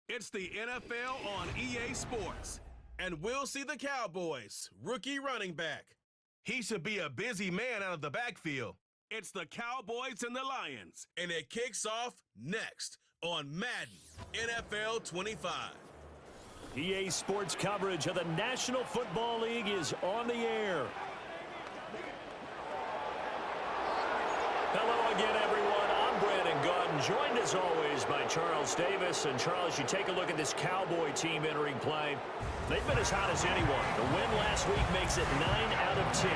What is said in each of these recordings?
It's the NFL on EA Sports, and we'll see the Cowboys' rookie running back. He should be a busy man out of the backfield. It's the Cowboys and the Lions, and it kicks off next on Madden NFL 25. EA Sports coverage of the National Football League is on the air. Hello again, everyone. I'm Brandon Gaudin, joined as always by Charles Davis. And Charles, you take a look at this Cowboy team entering play. They've been as hot as anyone. The win last week makes it 9 out of 10.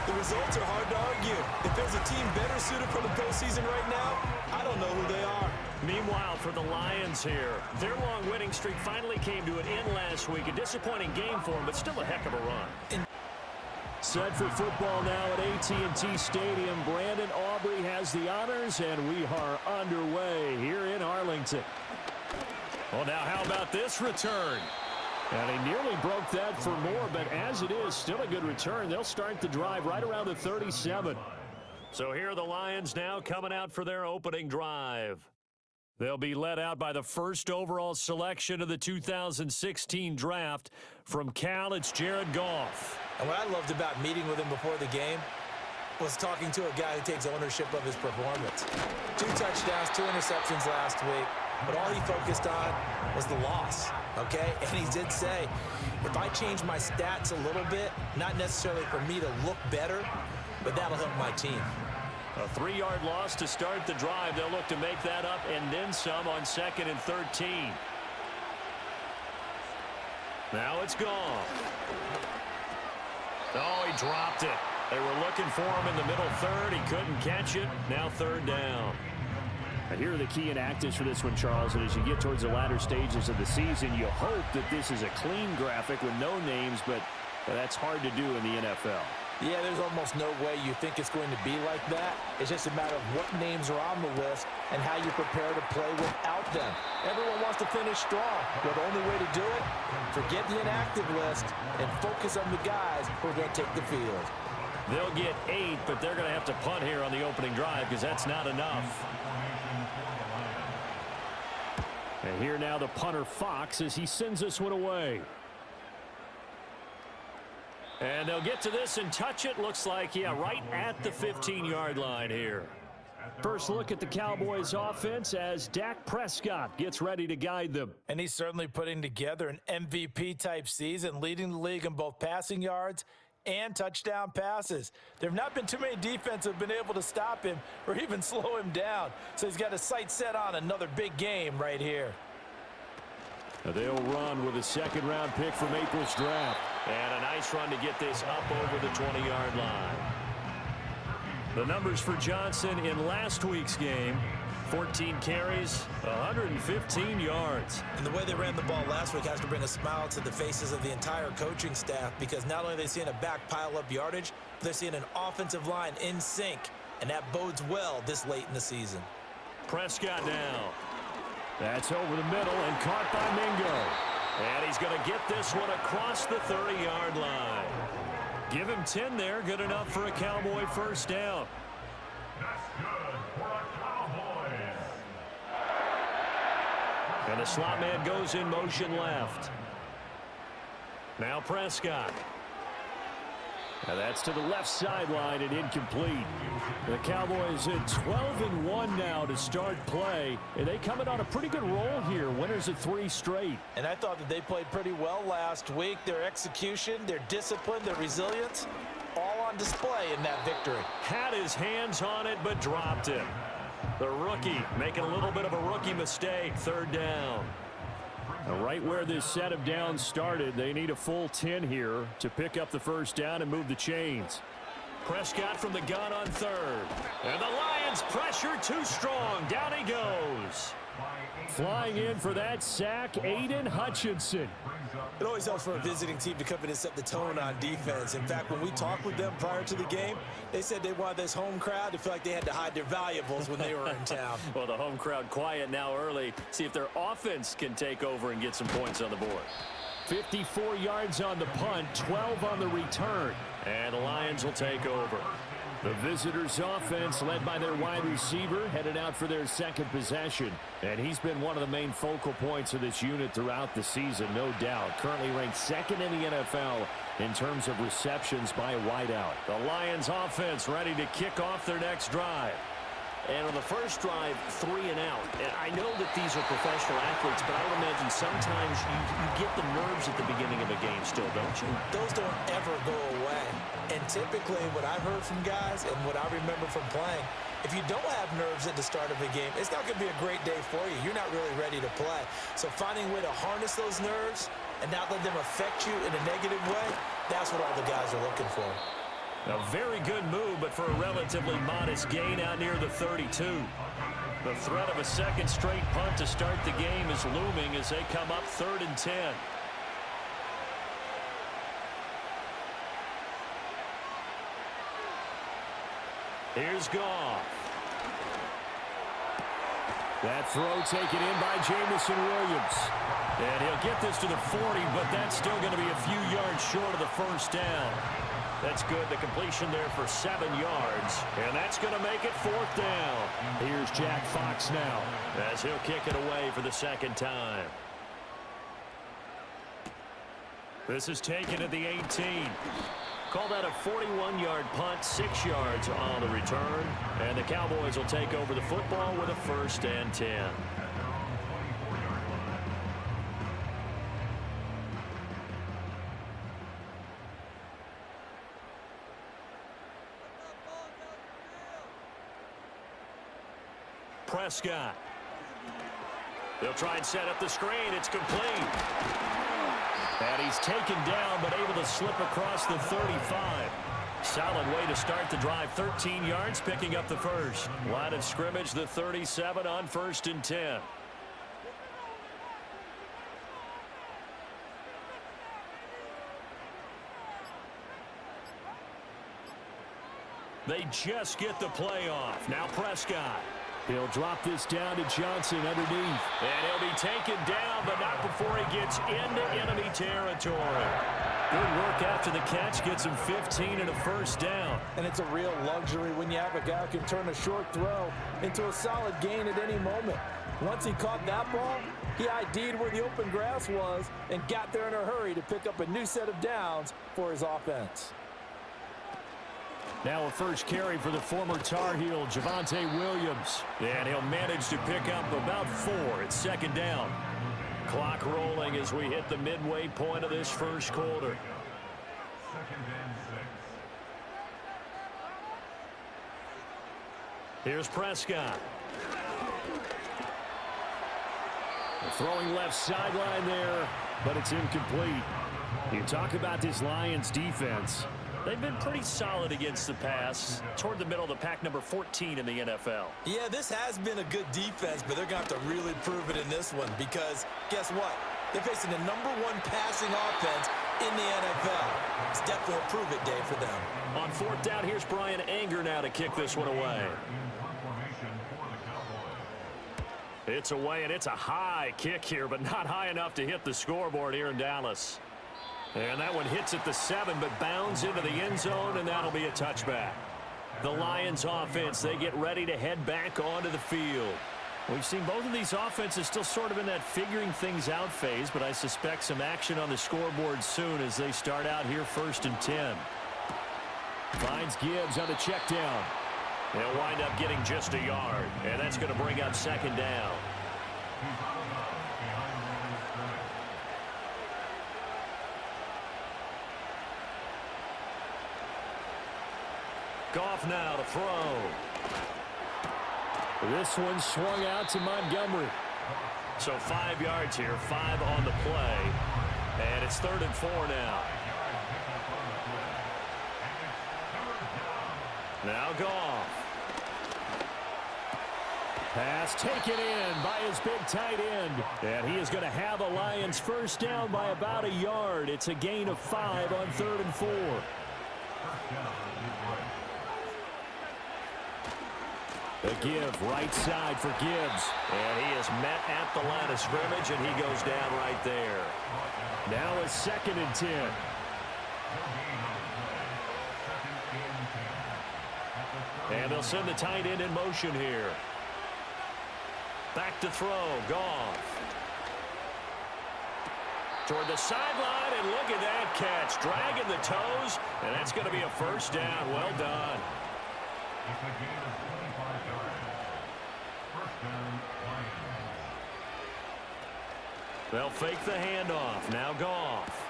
The results are hard to argue. If there's a team better suited for the postseason right now, I don't know who they are. Meanwhile, for the Lions here, their long winning streak finally came to an end last week. A disappointing game for them, but still a heck of a run. Set for football now at AT&T Stadium. Brandon Aubrey has the honors, and we are underway here in Arlington. Well, now how about this return? And he nearly broke that for more, but as it is, still a good return. They'll start the drive right around the 37. So here are the Lions now coming out for their opening drive. They'll be led out by the first overall selection of the 2016 draft. From Cal, it's Jared Goff. And what I loved about meeting with him before the game was talking to a guy who takes ownership of his performance. 2 touchdowns, 2 interceptions last week, but all he focused on was the loss, okay? And he did say, if I change my stats a little bit, not necessarily for me to look better, but that'll help my team. A 3-yard loss to start the drive. They'll look to make that up and then some on 2nd and 13. Now it's gone. Oh, he dropped it. They were looking for him in the middle third. He couldn't catch it. Now 3rd down. And here are the key inactives for this one, Charles. And as you get towards the latter stages of the season, you hope that this is a clean graphic with no names, but that's hard to do in the NFL. Yeah, there's almost no way you think it's going to be like that. It's just a matter of what names are on the list and how you prepare to play without them. Everyone wants to finish strong. Well, the only way to do it, forget the inactive list and focus on the guys who are going to take the field. They'll get 8, but they're going to have to punt here on the opening drive because that's not enough. And here now the punter Fox as he sends this one away. And they'll get to this and touch it. Looks like, yeah, right at the 15-yard line here. First look at the Cowboys offense as Dak Prescott gets ready to guide them. And he's certainly putting together an MVP-type season, leading the league in both passing yards and touchdown passes. There have not been too many defenses that have been able to stop him or even slow him down. So he's got his sights set on another big game right here. They'll run with a 2nd-round pick from April's draft. And a nice run to get this up over the 20-yard line. The numbers for Johnson in last week's game, 14 carries, 115 yards. And the way they ran the ball last week has to bring a smile to the faces of the entire coaching staff because not only are they seeing a back pile up yardage, but they're seeing an offensive line in sync. And that bodes well this late in the season. Prescott now. That's over the middle and caught by Mingo. And he's going to get this one across the 30-yard line. Give him 10 there. Good enough for a Cowboy first down. That's good for a Cowboys. And the slot man goes in motion left. Now Prescott. Now that's to the left sideline and incomplete. The Cowboys at 12-1 now to start play. And they coming on a pretty good roll here. Winners of 3 straight. And I thought that they played pretty well last week. Their execution, their discipline, their resilience, all on display in that victory. Had his hands on it but dropped it. The rookie making a little bit of a rookie mistake. 3rd down. Right where this set of downs started, they need a full 10 here to pick up the first down and move the chains. Prescott from the gun on 3rd. And the Lions pressure too strong. Down he goes. Flying in for that sack, Aiden Hutchinson. It always helps for a visiting team to come in and set the tone on defense. In fact, when we talked with them prior to the game, they said they wanted this home crowd to feel like they had to hide their valuables when they were in town. Well, the home crowd quiet now early. See if their offense can take over and get some points on the board. 54 yards on the punt, 12 on the return. And the Lions will take over. The visitors' offense, led by their wide receiver, headed out for their second possession. And he's been one of the main focal points of this unit throughout the season, no doubt. Currently ranked second in the NFL in terms of receptions by a wideout. The Lions' offense ready to kick off their next drive. And on the first drive, 3 and out. And I know that these are professional athletes, but I would imagine sometimes you get the nerves at the beginning of a game still, don't you? Those don't ever go away. And typically what I've heard from guys and what I remember from playing, if you don't have nerves at the start of a game, it's not going to be a great day for you. You're not really ready to play. So finding a way to harness those nerves and not let them affect you in a negative way, that's what all the guys are looking for. A very good move, but for a relatively modest gain out near the 32. The threat of a second straight punt to start the game is looming as they come up 3rd and 10. Here's Goff. That throw taken in by Jamison Williams. And he'll get this to the 40, but that's still going to be a few yards short of the first down. That's good. The completion there for 7 yards. And that's going to make it 4th down. Here's Jack Fox now as he'll kick it away for the second time. This is taken at the 18. Call that a 41-yard punt, 6 yards on the return. And the Cowboys will take over the football with a 1st and 10. Prescott. They'll try and set up the screen. It's complete. And he's taken down, but able to slip across the 35. Solid way to start the drive. 13 yards, picking up the first. Line of scrimmage, the 37 on 1st and 10. They just get the play off. Now Prescott. He'll drop this down to Johnson underneath. And he'll be taken down, but not before he gets into enemy territory. Good work after the catch. Gets him 15 and a 1st down. And it's a real luxury when you have a guy who can turn a short throw into a solid gain at any moment. Once he caught that ball, he ID'd where the open grass was and got there in a hurry to pick up a new set of downs for his offense. Now a first carry for the former Tar Heel, Javonte Williams. And he'll manage to pick up about 4 at 2nd down. Clock rolling as we hit the midway point of this first quarter. 2nd and 6. Here's Prescott. Throwing left sideline there, but it's incomplete. You talk about this Lions defense. They've been pretty solid against the pass. Toward the middle of the pack, number 14 in the NFL. Yeah, this has been a good defense, but they're going to have to really prove it in this one because guess what? They're facing the #1 passing offense in the NFL. It's definitely a prove-it day for them. On 4th down, here's Brian Anger now to kick this one away. It's away, and it's a high kick here, but not high enough to hit the scoreboard here in Dallas. And that one hits at the 7, but bounds into the end zone, and that'll be a touchback. The Lions offense, they get ready to head back onto the field. We've seen both of these offenses still sort of in that figuring things out phase, but I suspect some action on the scoreboard soon as they start out here 1st and 10. Finds Gibbs on the check down. They'll wind up getting just a yard, and that's going to bring up 2nd down. Goff now to throw. This one swung out to Montgomery. So 5 yards here, 5 on the play. And it's 3rd and 4 now. Now Goff. Pass taken in by his big tight end. And he is going to have a Lions 1st down by about a yard. It's a gain of 5 on 3rd and 4. The give, right side for Gibbs. And he is met at the line of scrimmage, and he goes down right there. Now a 2nd and 10. And they'll send the tight end in motion here. Back to throw, Goff. Toward the sideline, and look at that catch. Dragging the toes, and that's going to be a first down. Well done. It's a gain of 25 yards. First down, Lions. They'll fake the handoff. Now Goff.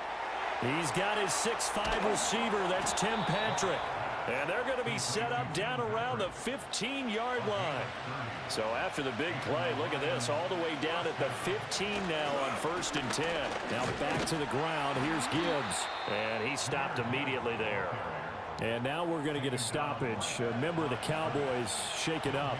He's got his 6'5" receiver. That's Tim Patrick. And they're going to be set up down around the 15-yard line. So after the big play, look at this, all the way down at the 15 now on 1st and 10. Now back to the ground. Here's Gibbs. And he stopped immediately there. And now we're going to get a stoppage. A member of the Cowboys shake it up.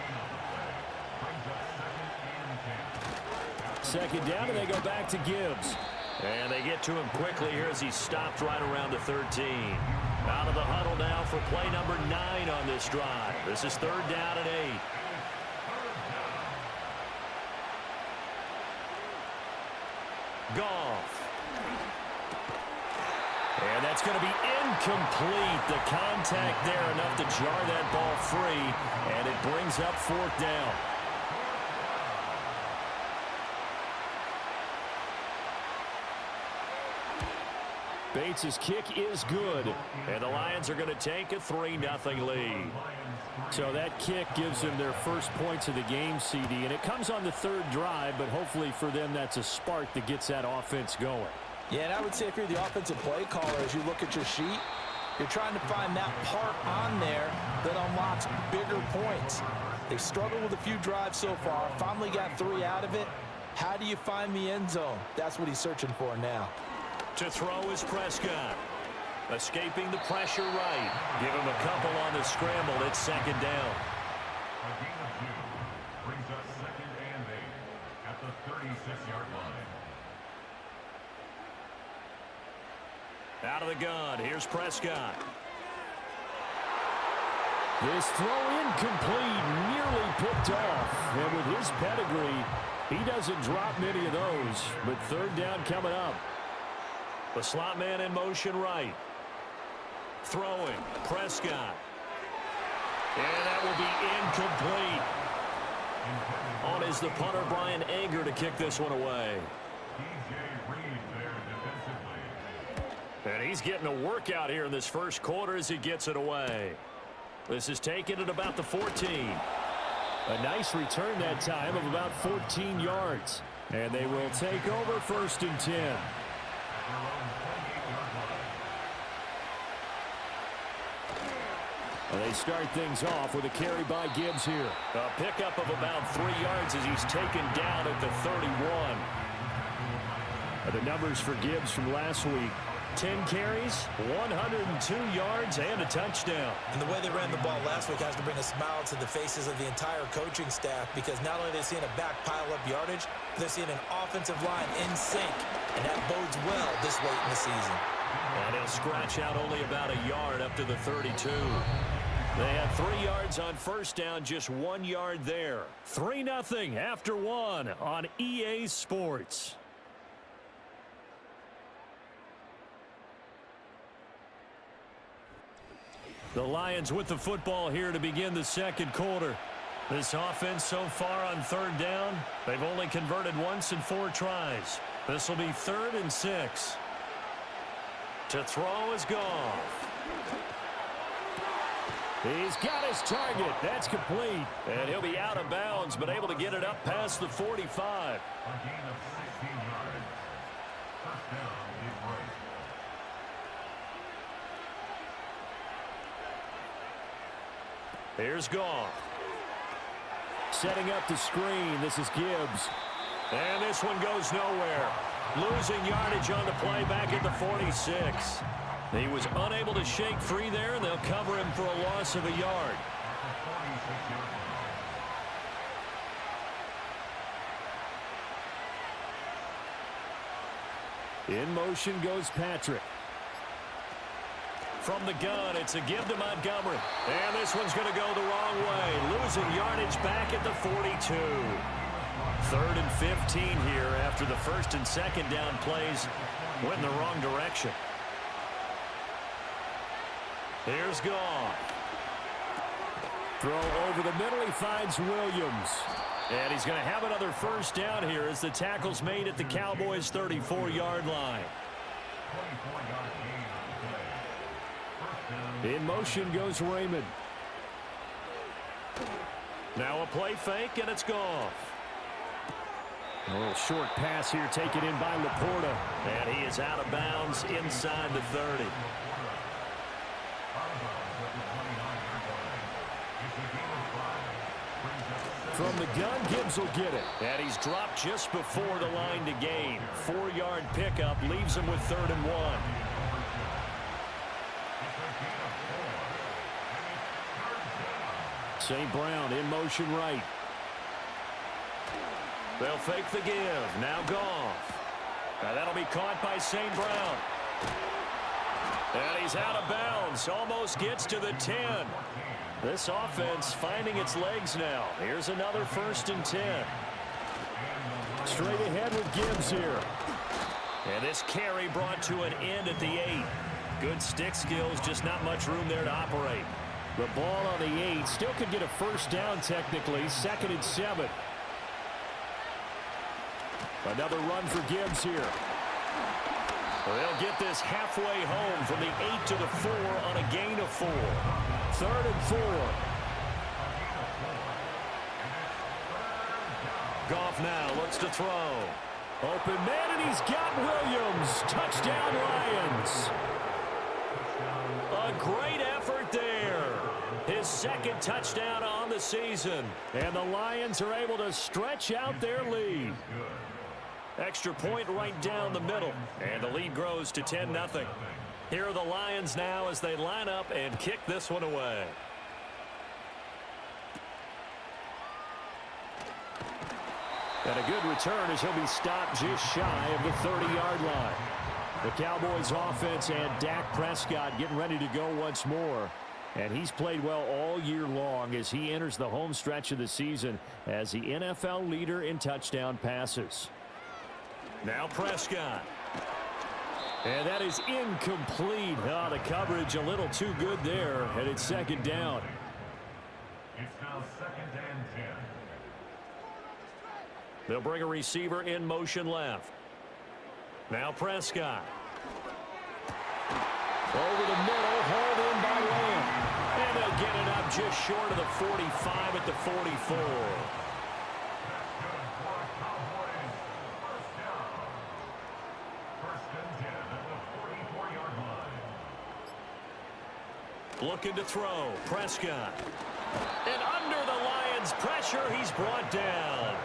Second down, and they go back to Gibbs. And they get to him quickly here as he stopped right around the 13. Out of the huddle now for play number 9 on this drive. This is 3rd down and 8. Goff. And that's going to be incomplete. The contact there enough to jar that ball free. And it brings up 4th down. Bates' kick is good, and the Lions are going to take a 3-0 lead. So that kick gives them their first points of the game, CD, and it comes on the 3rd drive, but hopefully for them that's a spark that gets that offense going. Yeah, and I would say if you're the offensive play caller, as you look at your sheet, you're trying to find that part on there that unlocks bigger points. They've struggled with a few drives so far, finally got 3 out of it. How do you find the end zone? That's what he's searching for now. To throw is Prescott. Escaping the pressure right. Give him a couple on the scramble. It's 2nd down. A gain of 2 brings us 2nd and 8 at the 36-yard line. Out of the gun. Here's Prescott. This throw incomplete. Nearly picked off. And with his pedigree, he doesn't drop many of those. But 3rd down coming up. The slot man in motion right. Throwing. Prescott. And that will be incomplete. On is the punter, Brian Anger, to kick this one away. DJ Reed there defensively. And he's getting a workout here in this first quarter as he gets it away. This is taken at about the 14. A nice return that time of about 14 yards. And they will take over 1st and 10. They start things off with a carry by Gibbs here. A pickup of about 3 yards as he's taken down at the 31. The numbers for Gibbs from last week. 10 carries, 102 yards, and a touchdown. And the way they ran the ball last week has to bring a smile to the faces of the entire coaching staff, because not only are they seeing a back pile up yardage, they're seeing an offensive line in sync, and that bodes well this late in the season. And he'll scratch out only about a yard up to the 32. They had 3 yards on 1st down, just 1 yard there. 3-0 after 1 on EA Sports. The Lions with the football here to begin the 2nd quarter. This offense so far on 3rd down, they've only converted once in 4 tries. This will be 3rd and 6. To throw is Goff. He's got his target. That's complete. And he'll be out of bounds, but able to get it up past the 45. A gain of 16 yards. First down, Detroit. Here's Goff. Setting up the screen. This is Gibbs. And this one goes nowhere. Losing yardage on the play back at the 46. He was unable to shake free there, and they'll cover him for a loss of a yard. In motion goes Patrick. From the gun, it's a give to Montgomery. And this one's going to go the wrong way. Losing yardage back at the 42. 3rd and 15 here after the 1st and 2nd down plays went in the wrong direction. Here's Goff. Throw over the middle. He finds Williams. And he's going to have another first down here as the tackle's made at the Cowboys' 34-yard line. In motion goes Raymond. Now a play fake, and it's Goff. A little short pass here taken in by Laporta. And he is out of bounds inside the 30. From the gun, Gibbs will get it. And he's dropped just before the line to gain. 4-yard pickup leaves him with 3rd and 1. St. Brown in motion right. They'll fake the give. Now Goff. Now that'll be caught by St. Brown. And he's out of bounds. Almost gets to the 10. This offense finding its legs now. Here's another 1st and 10. Straight ahead with Gibbs here. And this carry brought to an end at the 8. Good stick skills, just not much room there to operate. The ball on the 8 still could get a first down technically. 2nd and 7. Another run for Gibbs here. They'll get this halfway home from the 8 to the 4 on a gain of 4. 3rd and 4. Goff now looks to throw. Open man, and he's got Williams. Touchdown, Lions. A great effort there. His 2nd touchdown on the season. And the Lions are able to stretch out their lead. Extra point right down the middle. And the lead grows to 10-0. Here are the Lions now as they line up and kick this one away. And a good return as he'll be stopped just shy of the 30-yard line. The Cowboys offense and Dak Prescott getting ready to go once more. And he's played well all year long as he enters the home stretch of the season as the NFL leader in touchdown passes. Now Prescott. And that is incomplete. Oh, the coverage a little too good there, and it's 2nd down. It's now 2nd and 10. They'll bring a receiver in motion left. Now Prescott. Over the middle, hauled in by Lamb. And they'll get it up just short of the 45 at the 44. Looking to throw. Prescott. And under the Lions' pressure, he's brought down.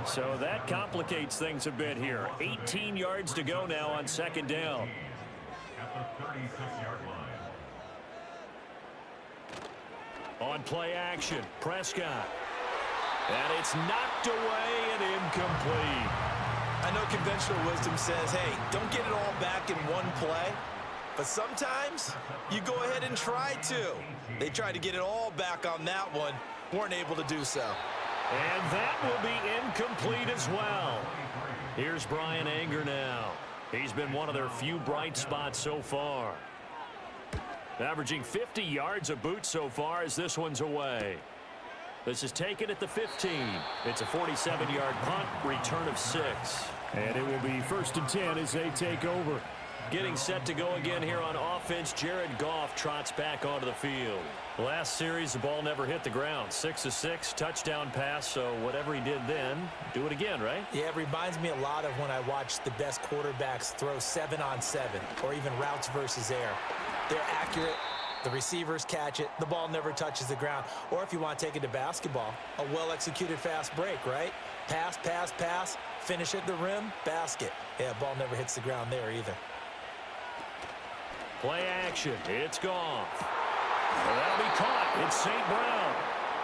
So that complicates things a bit here. 18 yards to go now on 2nd down. At the 36-yard line. On play action, Prescott. And it's knocked away and incomplete. I know conventional wisdom says, hey, don't get it all back in one play. But sometimes you go ahead and try to. They tried to get it all back on that one. Weren't able to do so. And that will be incomplete as well. Here's Brian Anger now. He's been one of their few bright spots so far. Averaging 50 yards a boot so far as this one's away. This is taken at the 15. It's a 47-yard punt, return of 6. And it will be 1st and 10 as they take over. Getting set to go again here on offense, Jared Goff trots back onto the field. Last series, the ball never hit the ground. 6 of 6, touchdown pass, so whatever he did then, do it again, right? Yeah, it reminds me a lot of when I watched the best quarterbacks throw 7-on-7 or even routes versus air. They're accurate. The receivers catch it. The ball never touches the ground. Or if you want to take it to basketball, a well-executed fast break, right? Pass, pass, pass, finish at the rim, basket. Yeah, ball never hits the ground there either. Play action. It's Goff. Well, that'll be caught. It's St. Brown.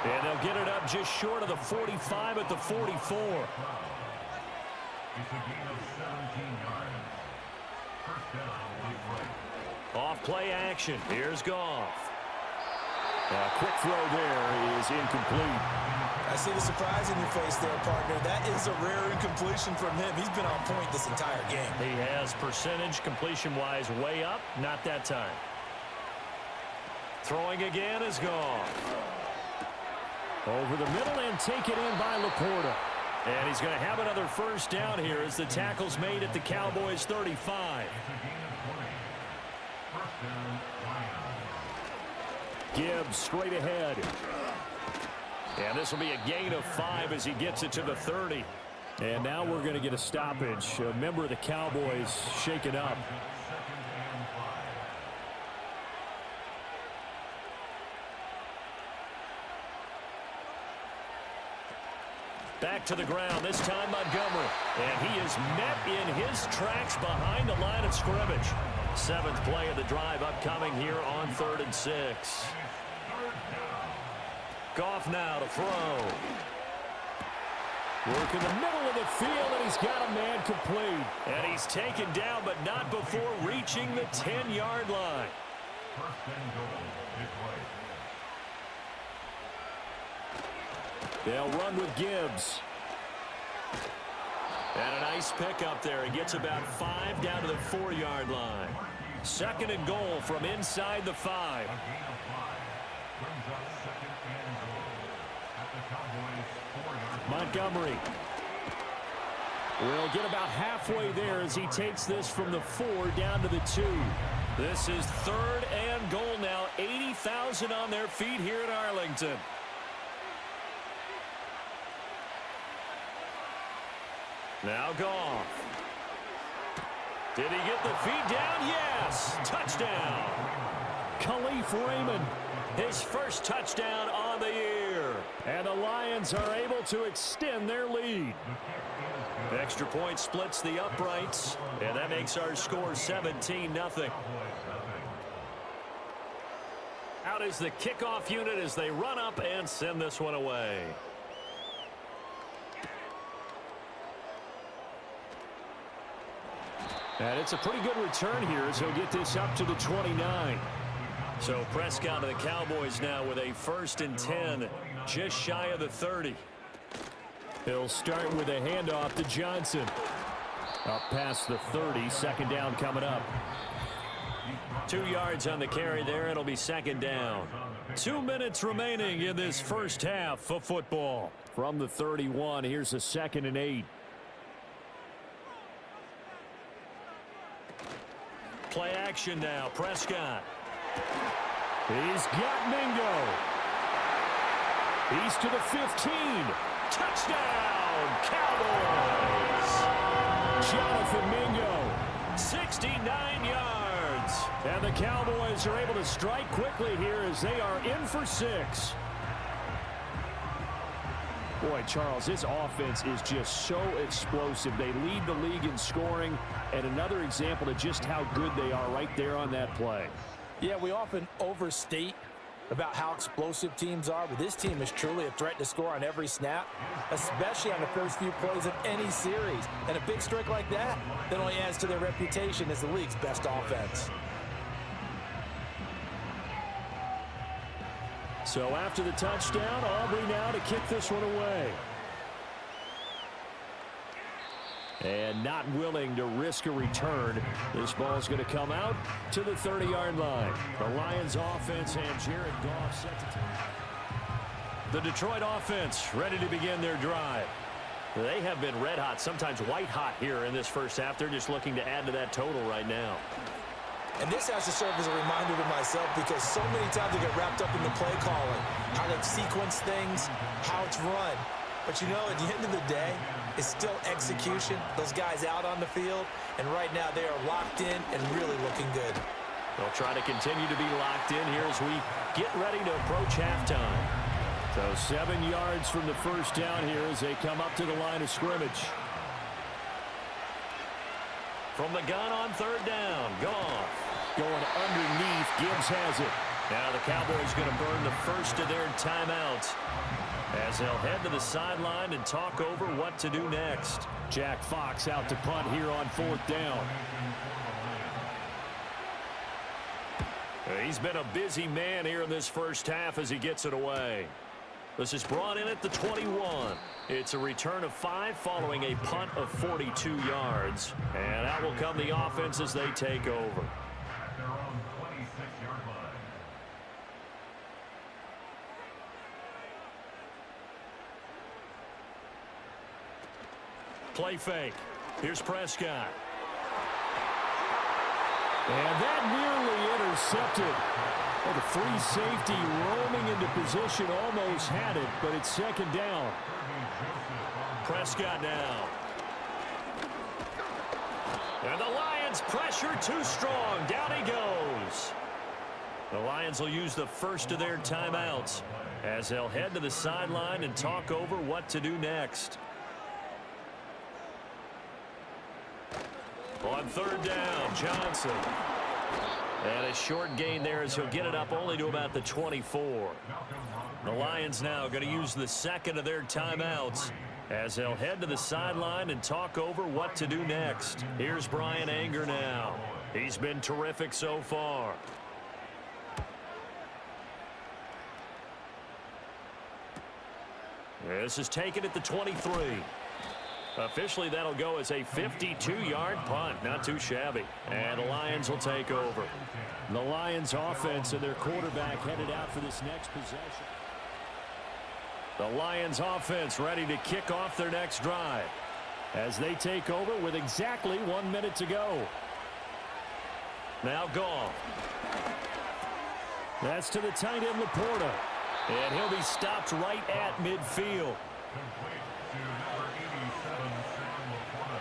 And they'll get it up just short of the 45 at the 44. It's a gain of 17 yards. 1st down, lead right. Off play action. Here's Goff. A quick throw there is incomplete. I see the surprise in your face there, partner. That is a rare incompletion from him. He's been on point this entire game. He has percentage completion-wise way up. Not that time. Throwing again is gone. Over the middle and taken in by Laporta. And he's going to have another first down here as the tackle's made at the Cowboys 35. Gibbs straight ahead. And this will be a gain of 5 as he gets it to the 30. And now we're going to get a stoppage. A member of the Cowboys shaken up. Back to the ground, this time Montgomery. And he is met in his tracks behind the line of scrimmage. 7th play of the drive upcoming here on 3rd and 6. Goff now to throw. Work in the middle of the field, and he's got a man complete. And he's taken down, but not before reaching the 10-yard line. They'll run with Gibbs. And a nice pickup there. He gets about 5 down to the 4-yard line. 2nd and goal from inside the 5. Montgomery will get about halfway there as he takes this from the 4 down to the 2. This is 3rd and goal now. 80,000 on their feet here at Arlington. Now Goff. Did he get the feet down? Yes. Touchdown. Khalif Raymond. His first touchdown on the year. And the Lions are able to extend their lead. Extra point splits the uprights. And that makes our score 17-0. Out is the kickoff unit as they run up and send this one away. And it's a pretty good return here as he'll get this up to the 29. So Prescott of the Cowboys now with a 1st and 10, just shy of the 30. He'll start with a handoff to Johnson. Up past the 30, 2nd down coming up. 2 yards on the carry there. It'll be 2nd down. 2 minutes remaining in this first half of football. From the 31, here's a 2nd and 8. Play action now. Prescott. He's got Mingo. He's to the 15. Touchdown, Cowboys. Jonathan Mingo, 69 yards. And the Cowboys are able to strike quickly here as they are in for 6. Boy, Charles, this offense is just so explosive. They lead the league in scoring, and another example of just how good they are right there on that play. Yeah, we often overstate about how explosive teams are, but this team is truly a threat to score on every snap, especially on the first few plays of any series. And a big streak like that only adds to their reputation as the league's best offense. So after the touchdown, Aubrey now to kick this one away. And not willing to risk a return. This ball's going to come out to the 30-yard line. The Lions offense and Jared Goff set to take. The Detroit offense ready to begin their drive. They have been red hot, sometimes white hot here in this first half. They're just looking to add to that total right now. And this has to serve as a reminder to myself because so many times I get wrapped up in the play calling, how they sequence things, how it's run. But you know, at the end of the day, it's still execution. Those guys out on the field, and right now they are locked in and really looking good. They'll try to continue to be locked in here as we get ready to approach halftime. So 7 yards from the first down here as they come up to the line of scrimmage. From the gun on 3rd down, Goff. Going underneath, Gibbs has it. Now the Cowboys going to burn the first of their timeouts as they'll head to the sideline and talk over what to do next. Jack Fox out to punt here on 4th down. He's been a busy man here in this first half as he gets it away. This is brought in at the 21. It's a return of 5 following a punt of 42 yards. And out will come the offense as they take over. Play fake. Here's Prescott. And that nearly intercepted. Well, the free safety roaming into position almost had it, but it's second down. Prescott now. And the Lions pressure too strong. Down he goes. The Lions will use the first of their timeouts as they'll head to the sideline and talk over what to do next. On third down, Johnson. And a short gain there as he'll get it up only to about the 24. The Lions now going to use the second of their timeouts as they'll head to the sideline and talk over what to do next. Here's Brian Anger now. He's been terrific so far. This is taken at the 23. Officially, that'll go as a 52-yard punt. Not too shabby. And the Lions will take over. The Lions offense and their quarterback headed out for this next possession. The Lions offense ready to kick off their next drive as they take over with exactly 1 minute to go. Now Goff. That's to the tight end Laporta. And he'll be stopped right at midfield. Complete to number 87, Sam Laporta.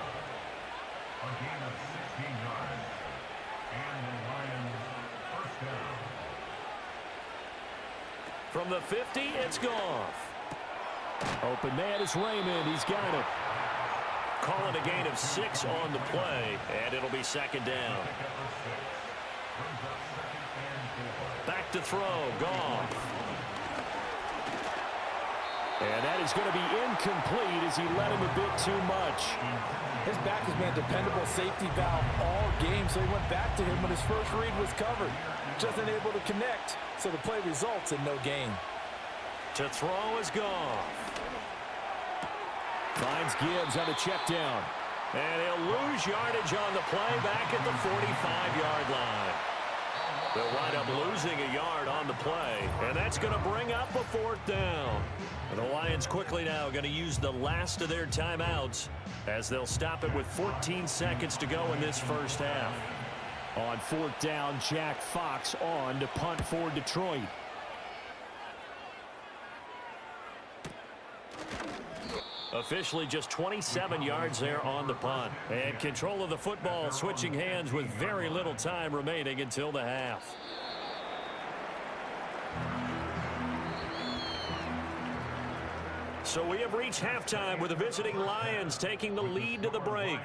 A gain of 16 yards. And the Lions first down. From the 50, it's Goff. Open man is Raymond. He's got it. Calling a gain of 6 on the play, and it'll be second down. Back to throw, Goff. And that is going to be incomplete as he led him a bit too much. His back has been a dependable safety valve all game, so he went back to him when his first read was covered. Just unable to connect, so the play results in no gain. To throw is Goff. Finds Gibbs on a check down. And he'll lose yardage on the play back at the 45-yard line. They'll wind up losing a yard on the play, and that's going to bring up a fourth down. The Lions quickly now going to use the last of their timeouts as they'll stop it with 14 seconds to go in this first half. On fourth down, Jack Fox on to punt for Detroit. Officially just 27 yards there on the punt. And control of the football switching hands with very little time remaining until the half. So we have reached halftime with the visiting Lions taking the lead to the break.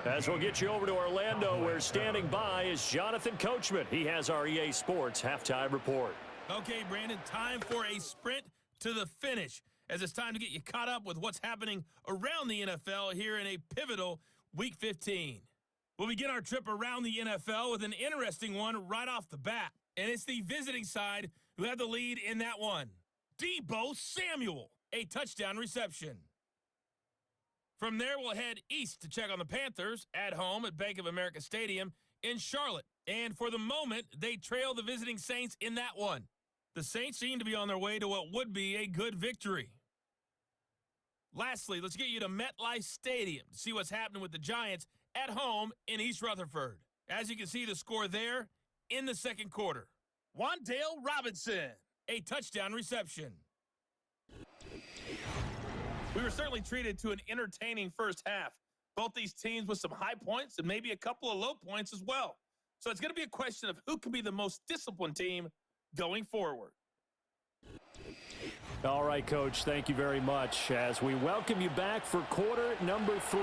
As we'll get you over to Orlando, where standing by is Jonathan Coachman. He has our EA Sports halftime report. Okay, Brandon, time for a sprint to the finish, as it's time to get you caught up with what's happening around the NFL here in a pivotal Week 15. We'll begin our trip around the NFL with an interesting one right off the bat, and it's the visiting side who have the lead in that one. Deebo Samuel, a touchdown reception. From there, we'll head east to check on the Panthers at home at Bank of America Stadium in Charlotte. And for the moment, they trail the visiting Saints in that one. The Saints seem to be on their way to what would be a good victory. Lastly, let's get you to MetLife Stadium to see what's happening with the Giants at home in East Rutherford. As you can see, the score there in the second quarter. Wan'Dale Robinson, a touchdown reception. We were certainly treated to an entertaining first half. Both these teams with some high points and maybe a couple of low points as well. So it's going to be a question of who can be the most disciplined team going forward. All right, Coach, thank you very much as we welcome you back for quarter number 3.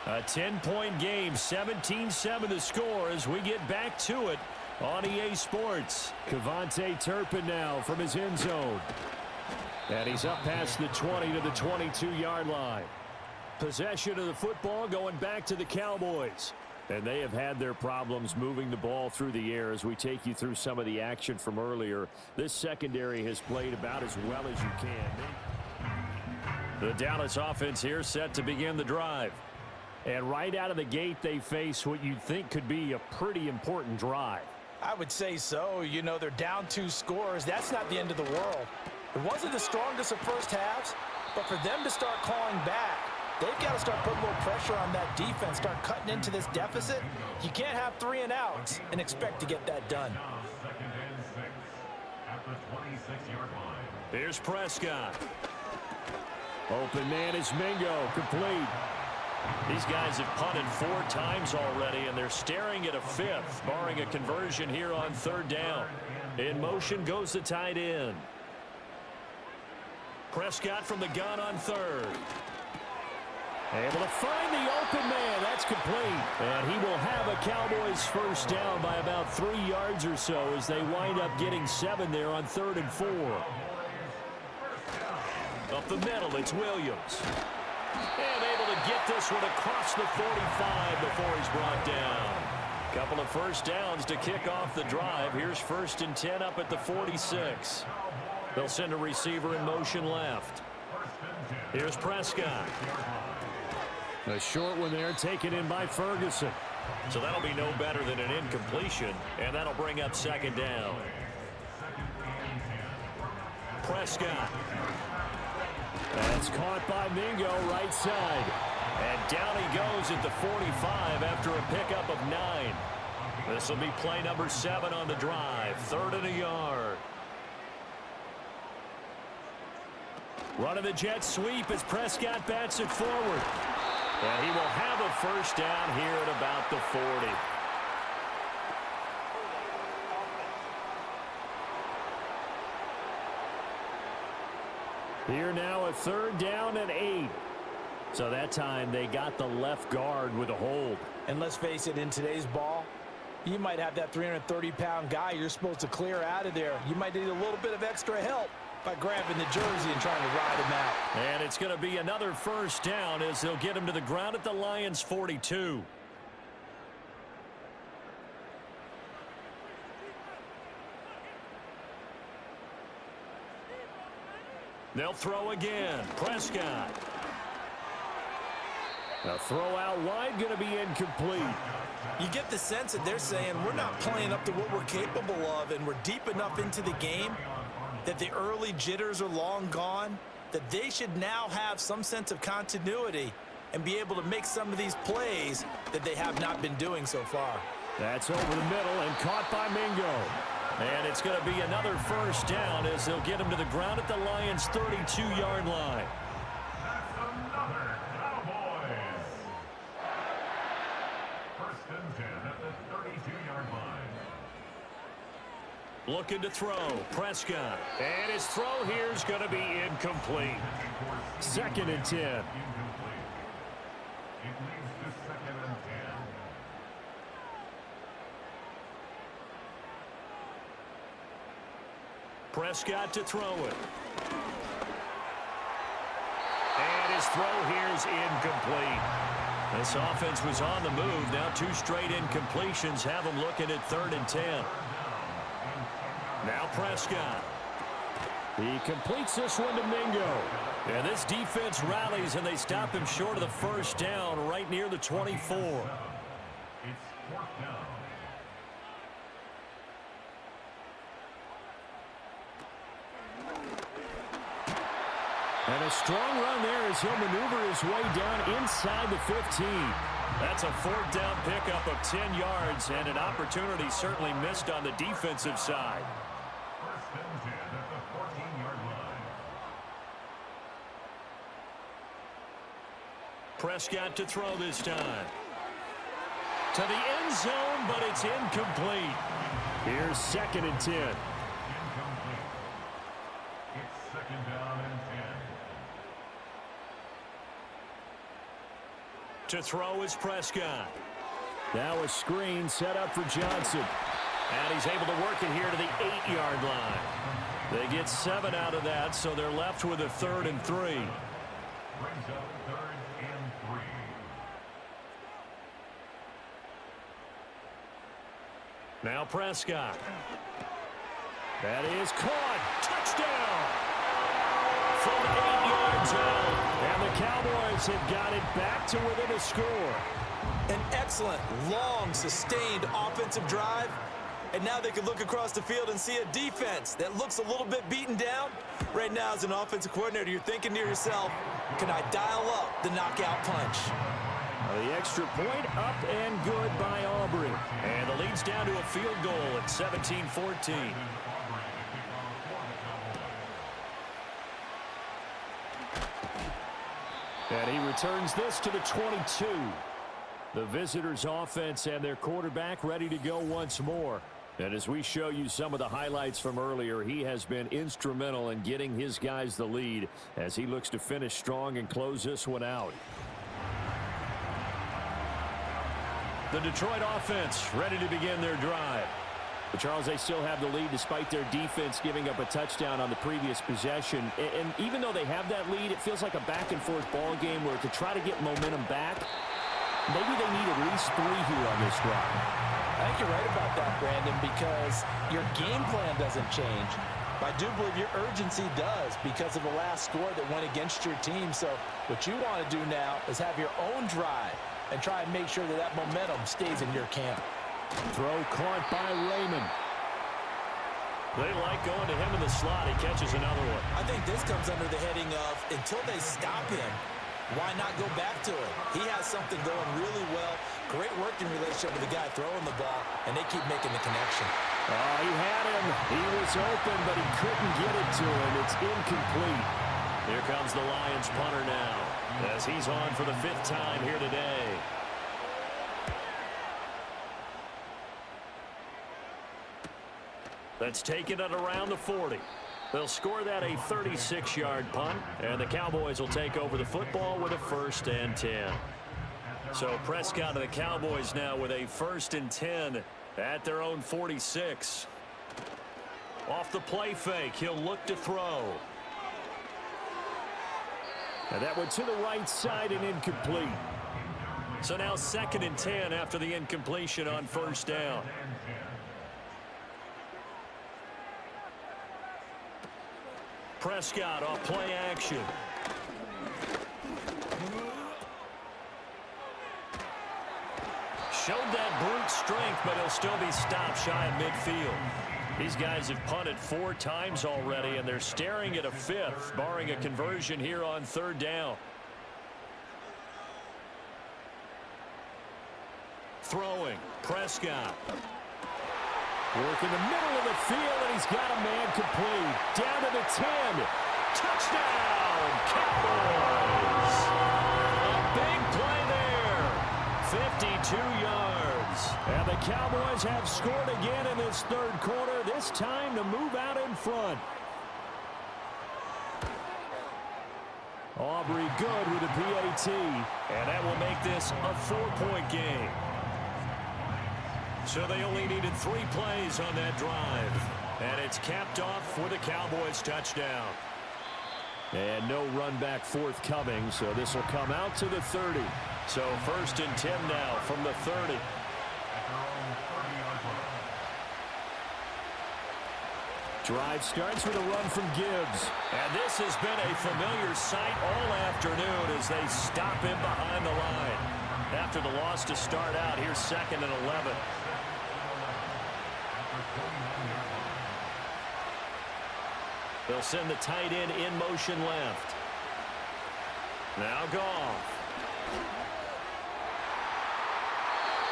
A 10-point game, 17-7 the score as we get back to it on EA Sports. Kevontae Turpin now from his end zone. And he's up past the 20 to the 22-yard line. Possession of the football going back to the Cowboys. And they have had their problems moving the ball through the air as we take you through some of the action from earlier. This secondary has played about as well as you can. The Dallas offense here set to begin the drive. And right out of the gate, they face what you'd think could be a pretty important drive. I would say so. You know, they're down 2 scores. That's not the end of the world. It wasn't the strongest of first halves, but for them to start clawing back, they've got to start putting more pressure on that defense, start cutting into this deficit. You can't have 3 and outs and expect to get that done. Now 2nd and 6 at the 26-yard line. Here's Prescott. Open man is Mingo, complete. These guys have punted 4 times already, and they're staring at a 5th, barring a conversion here on 3rd down. In motion goes the tight end. Prescott from the gun on 3rd. Able to find the open man. That's complete. And he will have a Cowboys first down by about 3 yards or so as they wind up getting 7 there on 3rd and 4. Up the middle, it's Williams. And able to get this one across the 45 before he's brought down. Couple of first downs to kick off the drive. Here's 1st and 10 up at the 46. They'll send a receiver in motion left. Here's Prescott. A short one there taken in by Ferguson. So that'll be no better than an incompletion, and that'll bring up 2nd down. Prescott. That's caught by Mingo, right side. And down he goes at the 45 after a pickup of 9. This will be play number 7 on the drive. 3rd and a yard. Running the jet sweep as Prescott bats it forward. And he will have a first down here at about the 40. Here now a 3rd down and 8. So that time they got the left guard with a hold. And let's face it, in today's ball, you might have that 330-pound guy you're supposed to clear out of there. You might need a little bit of extra help by grabbing the jersey and trying to ride him out. And it's going to be another first down as they'll get him to the ground at the Lions' 42. They'll throw again. Prescott. A throw out wide, going to be incomplete. You get the sense that they're saying we're not playing up to what we're capable of, and we're deep enough into the game that the early jitters are long gone, that they should now have some sense of continuity and be able to make some of these plays that they have not been doing so far. That's over the middle and caught by Mingo. And it's going to be another first down as they'll get him to the ground at the Lions' 32-yard line. That's another Cowboys. 1st and 10 at the 32-yard line. Looking to throw. Prescott. And his throw here is going to be incomplete. 2nd and 10. Incomplete. It leads to 2nd and 10. Prescott to throw it. And his throw here is incomplete. This offense was on the move. Now 2 straight incompletions have them looking at 3rd and 10. Now Prescott. He completes this one to Mingo. And this defense rallies, and they stop him short of the first down right near the 24. It's 4th down. And a strong run there as he'll maneuver his way down inside the 15. That's a 4th down pickup of 10 yards, and an opportunity certainly missed on the defensive side. 1st and 10 at the 14-yard line. Prescott to throw this time. To the end zone, but it's incomplete. Here's 2nd and 10. Incomplete. It's 2nd down and 10. To throw is Prescott. Now a screen set up for Johnson. And he's able to work it here to the 8-yard line. They get 7 out of that, so they're left with a 3rd and 3. Brings up 3rd and 3. Now Prescott. That is caught. Touchdown! From the 8-yard zone. And the Cowboys have got it back to within a score. An excellent, long, sustained offensive drive, And now they can look across the field and see a defense that looks a little bit beaten down. Right now, as an offensive coordinator, you're thinking to yourself, can I dial up the knockout punch? The extra point up and good by Aubrey. And the lead's down to a field goal at 17-14. And he returns this to the 22. The visitors' offense and their quarterback ready to go once more. And as we show you some of the highlights from earlier, he has been instrumental in getting his guys the lead as he looks to finish strong and close this one out. The Detroit offense ready to begin their drive. But Charles, they still have the lead despite their defense giving up a touchdown on the previous possession. And even though they have that lead, it feels like a back-and-forth ball game where to try to get momentum back, maybe they need at least 3 here on this drive. I think you're right about that, Brandon, because your game plan doesn't change. I do believe your urgency does because of the last score that went against your team. So what you want to do now is have your own drive and try and make sure that that momentum stays in your camp. Throw caught by Raymond. They like going to him in the slot. He catches another one. I think this comes under the heading of until they stop him, why not go back to it? He has something going really well. Great working relationship with the guy throwing the ball, and they keep making the connection. Oh, he had him. He was open, but he couldn't get it to him. It's incomplete. Here comes the Lions punter now as he's on for the 5th time here today. Let's take it at around the 40. They'll score that a 36-yard punt, and the Cowboys will take over the football with a 1st and 10. So Prescott and the Cowboys now with a 1st and 10 at their own 46. Off the play fake, he'll look to throw. And that went to the right side and incomplete. So now 2nd and 10 after the incompletion on 1st down. Prescott off play action. Showed that brute strength, but he'll still be stopped shy of midfield. These guys have punted 4 times already, and they're staring at a 5th, barring a conversion here on 3rd down. Throwing, Prescott. Work in the middle of the field, and he's got a man complete. Down to the 10. Touchdown, Cowboys! A big play there. 52 yards. And the Cowboys have scored again in this 3rd quarter, this time to move out in front. Aubrey good with a PAT, and that will make this a 4-point game. So they only needed 3 plays on that drive. And it's capped off with a Cowboys touchdown. And no run back forthcoming, so this will come out to the 30. So 1st and 10 now from the 30. Drive starts with a run from Gibbs. And this has been a familiar sight all afternoon as they stop him behind the line. After the loss to start out, here's 2nd and 11. They'll send the tight end in motion left. Now Goff.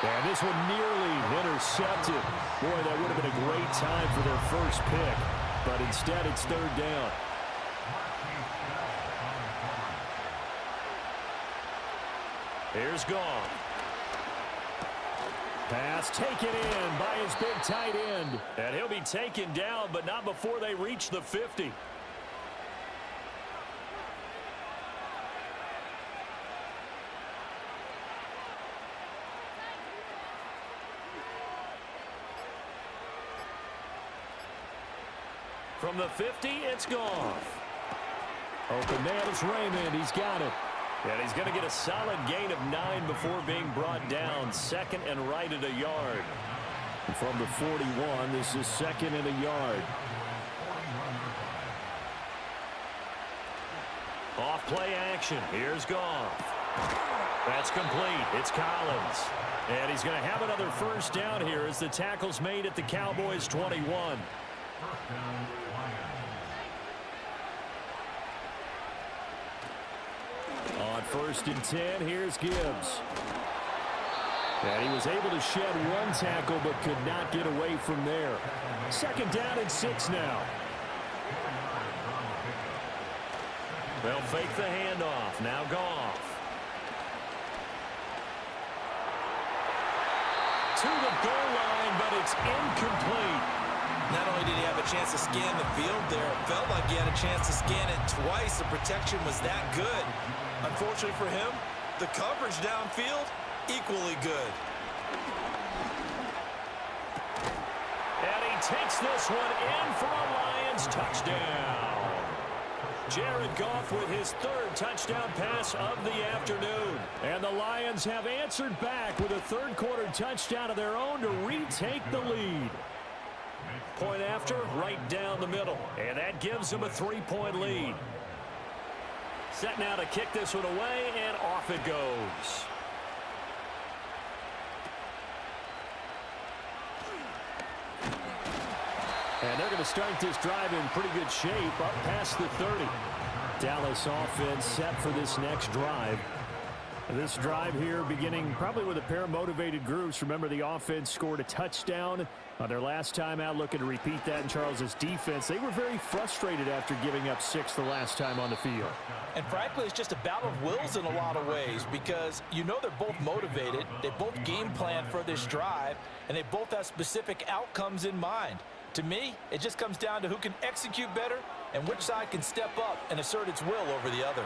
And this one nearly intercepted. Boy, that would have been a great time for their first pick. But instead, it's 3rd down. Here's Goff. Pass taken in by his big tight end. And he'll be taken down, but not before they reach the 50. From the 50, it's Goff. Open man is Raymond. He's got it. And he's going to get a solid gain of 9 before being brought down. 2nd and right at a yard. And from the 41, this is 2nd and a yard. Off play action. Here's Goff. That's complete. It's Collins. And he's going to have another first down here as the tackle's made at the Cowboys' 21. First down, Lions. On 1st and 10, here's Gibbs. And he was able to shed one tackle but could not get away from there. 2nd down and 6 now. They'll fake the handoff. Now Goff. To the goal line, but it's incomplete. Not only did he have a chance to scan the field there, it felt like he had a chance to scan it twice. The protection was that good. Unfortunately for him, the coverage downfield, equally good. And he takes this one in for a Lions touchdown. Jared Goff with his 3rd touchdown pass of the afternoon. And the Lions have answered back with a 3rd quarter touchdown of their own to retake the lead. Point after, right down the middle. And that gives them a 3-point lead. Set now to kick this one away, and off it goes. And they're going to start this drive in pretty good shape, up past the 30. Dallas offense set for this next drive. This drive here beginning probably with a pair of motivated groups. Remember, the offense scored a touchdown on their last time out, looking to repeat that in Charles's defense. They were very frustrated after giving up 6 the last time on the field. And frankly, it's just a battle of wills in a lot of ways because you know they're both motivated, they both game plan for this drive, and they both have specific outcomes in mind. To me, it just comes down to who can execute better and which side can step up and assert its will over the other.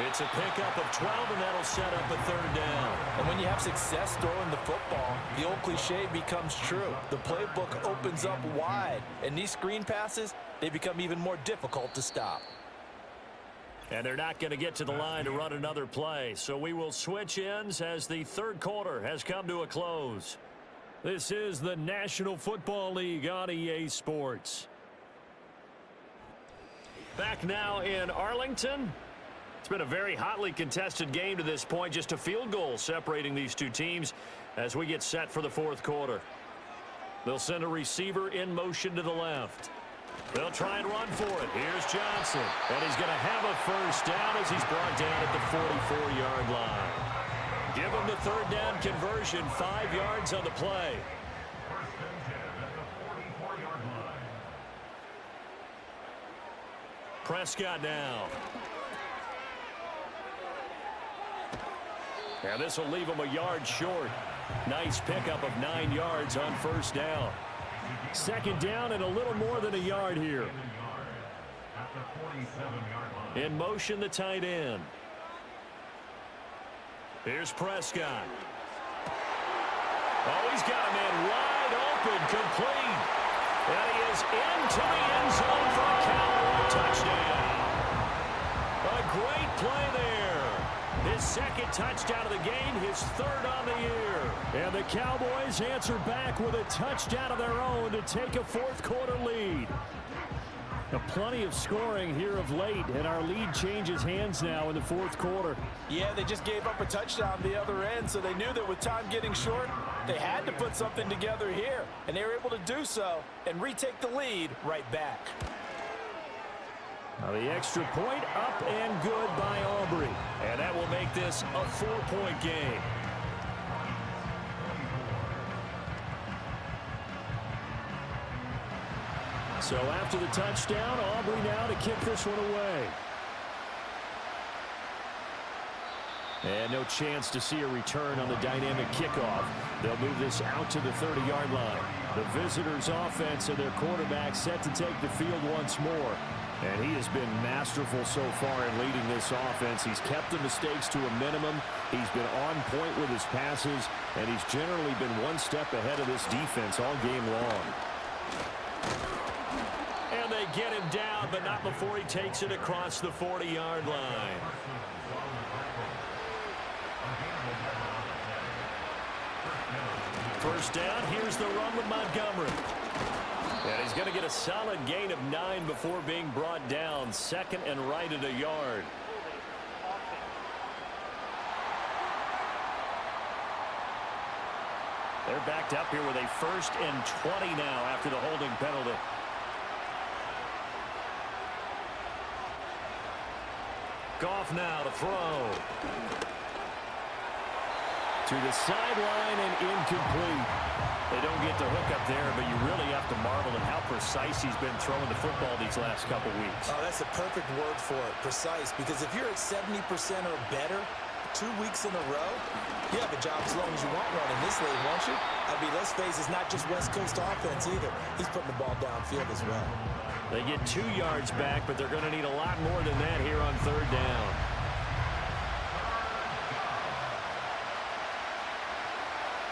It's a pickup of 12, and that'll set up a 3rd down. And when you have success throwing the football, the old cliche becomes true. The playbook opens up wide, and these screen passes, they become even more difficult to stop. And they're not going to get to the line to run another play, so we will switch ends as the 3rd quarter has come to a close. This is the National Football League on EA Sports. Back now in Arlington. It's been a very hotly contested game to this point. Just a field goal separating these two teams as we get set for the 4th quarter. They'll send a receiver in motion to the left. They'll try and run for it. Here's Johnson. And he's going to have a first down as he's brought down at the 44-yard line. Give him the 3rd down conversion, 5 yards on the play. First and 10 at the 44-yard line. Prescott now. And this will leave him a yard short. Nice pickup of 9 yards on 1st down. 2nd down and a little more than a yard here. At the 47-yard line. In motion, the tight end. Here's Prescott. Oh, he's got a man wide open, complete. And he is into the end zone for a Cowboy touchdown. A great play there. His 2nd touchdown of the game, his 3rd on the year. And the Cowboys answer back with a touchdown of their own to take a 4th quarter lead. Now, plenty of scoring here of late, and our lead changes hands now in the 4th quarter. Yeah, they just gave up a touchdown the other end, so they knew that with time getting short, they had to put something together here, and they were able to do so and retake the lead right back. Now the extra point up and good by Aubrey, and that will make this a 4-point game. So after the touchdown, Aubrey now to kick this one away. And no chance to see a return on the dynamic kickoff. They'll move this out to the 30-yard line. The visitors' offense and their quarterback set to take the field once more. And he has been masterful so far in leading this offense. He's kept the mistakes to a minimum. He's been on point with his passes, and he's generally been one step ahead of this defense all game long. And they get him down, but not before he takes it across the 40-yard line. First down, here's the run with Montgomery. And he's going to get a solid gain of 9 before being brought down. 2nd and right at a yard. They're backed up here with a 1st and 20 now after the holding penalty. Goff now to throw. To the sideline and incomplete. They don't get the hook up there, but you really have to marvel at how precise he's been throwing the football these last couple weeks. Oh, that's a perfect word for it, precise, because if you're at 70% or better 2 weeks in a row, you have a job as long as you want one in this league, won't you? I mean, let's face it, it's not just West Coast offense either. He's putting the ball downfield as well. They get 2 yards back, but they're going to need a lot more than that here on 3rd down.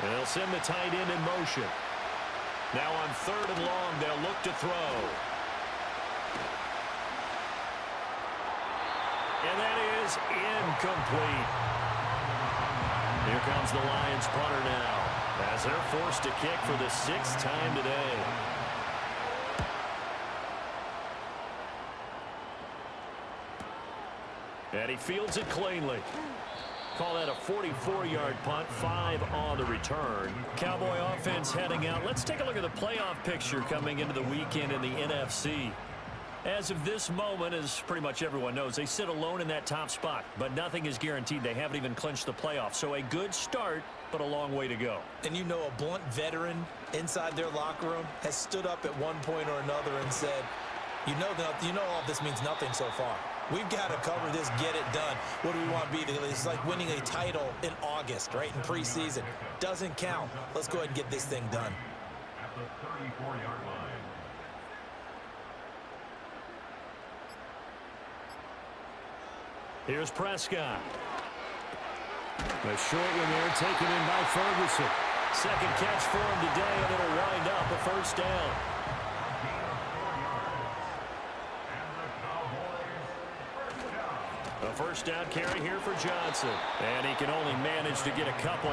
And they'll send the tight end in motion. Now on 3rd and long, they'll look to throw. And that is incomplete. Here comes the Lions punter now, as they're forced to kick for the 6th time today. And he fields it cleanly. Call that a 44-yard punt, 5 on the return. Cowboy offense heading out. Let's take a look at the playoff picture coming into the weekend in the NFC. As of this moment, as pretty much everyone knows, they sit alone in that top spot, but nothing is guaranteed. They haven't even clinched the playoffs, so a good start, but a long way to go. And you know, a blunt veteran inside their locker room has stood up at one point or another and said, you know all this means nothing so far. We've got to cover this, get it done. What do we want to be? It's like winning a title in August, right, in preseason. Doesn't count. Let's go ahead and get this thing done. At the 34-yard line. Here's Prescott. The short one there taken in by Ferguson. Second catch for him today, and it'll wind up a 1st down. A 1st down carry here for Johnson. And he can only manage to get a couple.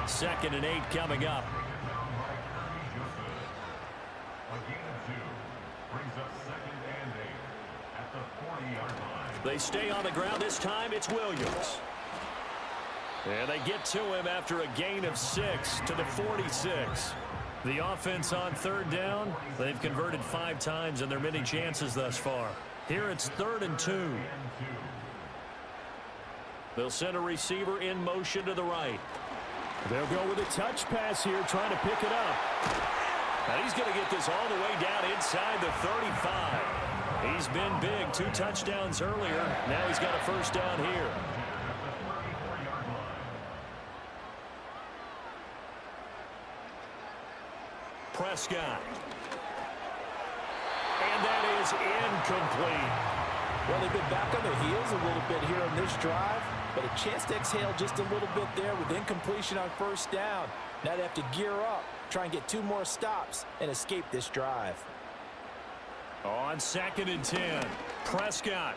2nd and 8 coming up. They stay on the ground. This time it's Williams. And they get to him after a gain of 6 to the 46. The offense on 3rd down. They've converted 5 times in their many chances thus far. Here it's 3rd and 2. They'll send a receiver in motion to the right. They'll go with a touch pass here, trying to pick it up. And he's going to get this all the way down inside the 35. He's been big, 2 touchdowns earlier. Now he's got a 1st down here. Prescott. And that is incomplete. Well, they've been back on their heels a little bit here on this drive, but a chance to exhale just a little bit there with incompletion on 1st down. Now they have to gear up, try and get 2 more stops, and escape this drive. On 2nd and 10, Prescott.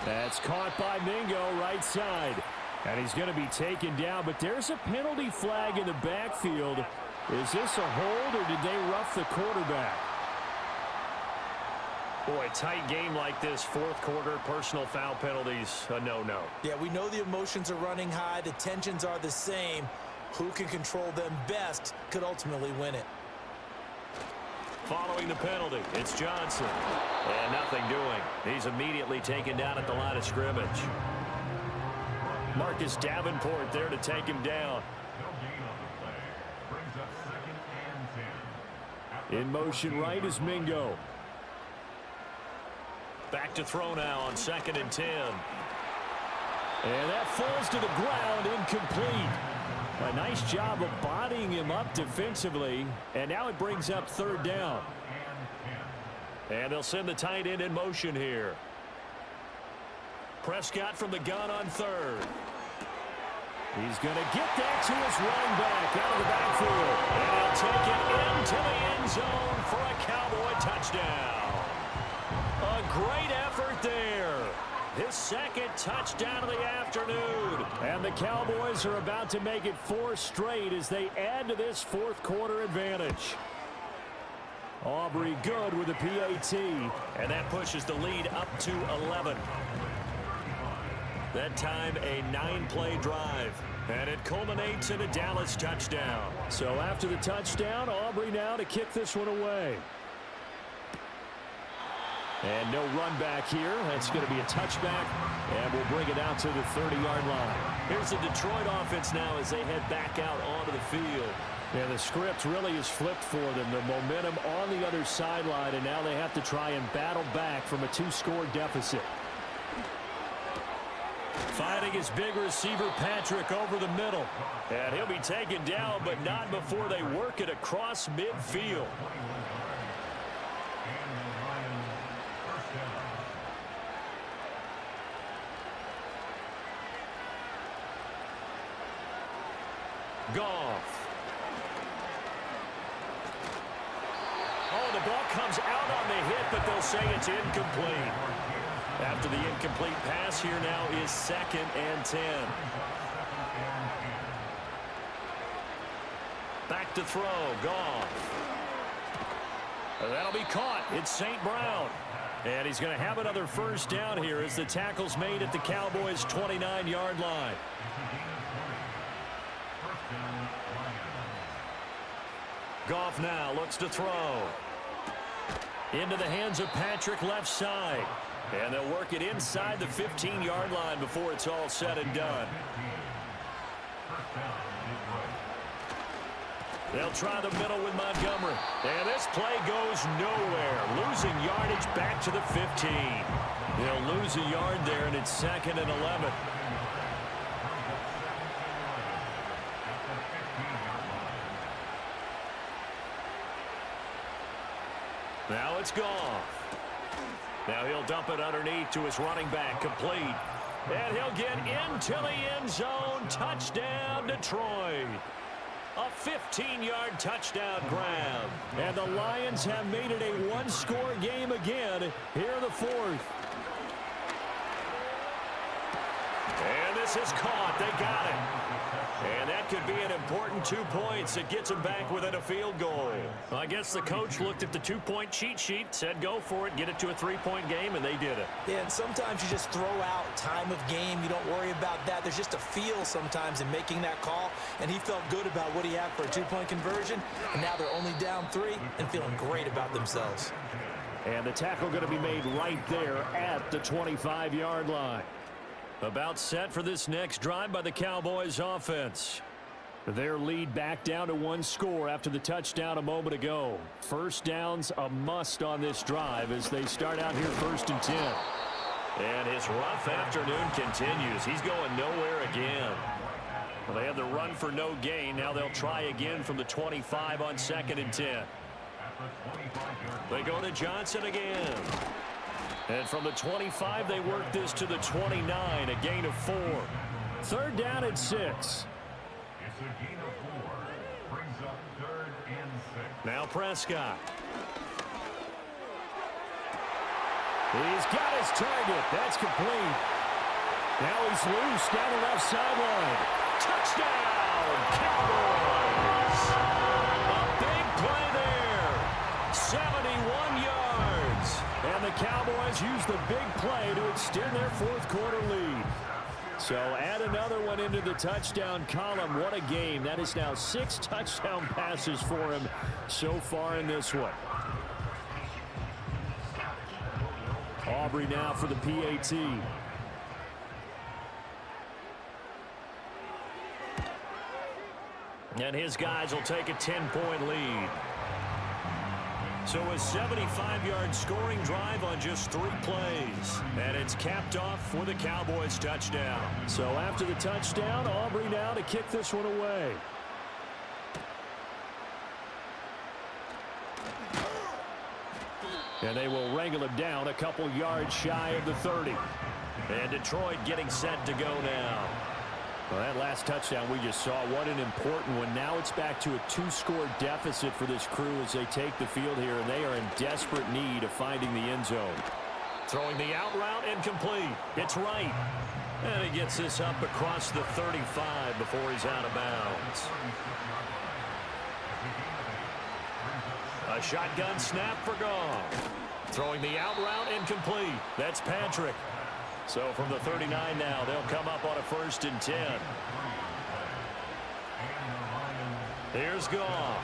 That's caught by Mingo, right side. And he's going to be taken down, but there's a penalty flag in the backfield. Is this a hold, or did they rough the quarterback? Boy, a tight game like this, 4th quarter, personal foul penalties, a no-no. Yeah, we know the emotions are running high. The tensions are the same. Who can control them best could ultimately win it. Following the penalty, it's Johnson. And nothing doing. He's immediately taken down at the line of scrimmage. Marcus Davenport there to take him down. In motion right is Mingo. Back to throw now on 2nd and 10. And that falls to the ground, incomplete. A nice job of bodying him up defensively. And now it brings up 3rd down. And they'll send the tight end in motion here. Prescott from the gun on 3rd. He's going to get that to his running back out of the backfield. And he'll take it into the end zone for a Cowboy touchdown. A great effort there. His 2nd touchdown of the afternoon. And the Cowboys are about to make it 4 straight as they add to this 4th quarter advantage. Aubrey good with the PAT. And that pushes the lead up to 11. That time a 9-play drive. And it culminates in a Dallas touchdown. So after the touchdown, Aubrey now to kick this one away. And no run back here. That's going to be a touchback, and we'll bring it out to the 30-yard line. Here's the Detroit offense now as they head back out onto the field. And the script really is flipped for them. The momentum on the other sideline, and now they have to try and battle back from a 2-score deficit. Finding his big receiver, Patrick, over the middle. And he'll be taken down, but not before they work it across midfield. Goff. Oh, the ball comes out on the hit, but they'll say it's incomplete. After the incomplete pass, here now is 2nd and 10. Back to throw, Goff. That'll be caught. It's St. Brown. And he's going to have another first down here as the tackle's made at the Cowboys' 29-yard line. Goff now looks to throw. Into the hands of Patrick, left side. And they'll work it inside the 15-yard line before it's all said and done. They'll try the middle with Montgomery. And this play goes nowhere. Losing yardage back to the 15. They'll lose a yard there, and it's 2nd and 11. Now it's Goff. Now he'll dump it underneath to his running back, complete. And he'll get into the end zone. Touchdown, Detroit. A 15-yard touchdown grab. And the Lions have made it a 1-score game again here in the 4th. And this is caught. They got it. And that could be an important 2 points. It gets them back within a field goal. Well, I guess the coach looked at the 2-point cheat sheet, said go for it, get it to a 3-point game, and they did it. Yeah, and sometimes you just throw out time of game. You don't worry about that. There's just a feel sometimes in making that call, and he felt good about what he had for a 2-point conversion, and now they're only down 3 and feeling great about themselves. And the tackle going to be made right there at the 25-yard line. About set for this next drive by the Cowboys offense. Their lead back down to 1 score after the touchdown a moment ago. First down's a must on this drive as they start out here 1st and 10. And his rough afternoon continues. He's going nowhere again. Well, they have the run for no gain. Now they'll try again from the 25 on 2nd and 10. They go to Johnson again. And from the 25, they work this to the 29, a gain of 4. 3rd down and 6. It's a gain of 4. Brings up 3rd and 6. Now Prescott. He's got his target. That's complete. Now he's loose down the left sideline. Touchdown, Cowboys! A big play there. 71 yards. And the Cowboys use the big play to extend their 4th quarter lead. So add another one into the touchdown column. What a game. That is now 6 touchdown passes for him so far in this one. Aubrey now for the PAT. And his guys will take a 10-point lead. So a 75-yard scoring drive on just 3 plays. And it's capped off for the Cowboys touchdown. So after the touchdown, Aubrey now to kick this one away. And they will wrangle him down a couple yards shy of the 30. And Detroit getting set to go now. Well, that last touchdown we just saw, what an important one. Now it's back to a 2-score deficit for this crew as they take the field here, and they are in desperate need of finding the end zone. Throwing the out route incomplete. It's right. And he gets this up across the 35 before he's out of bounds. A shotgun snap for Goff. Throwing the out route incomplete. That's Patrick. So from the 39 now, they'll come up on a 1st and 10. Here's Goff.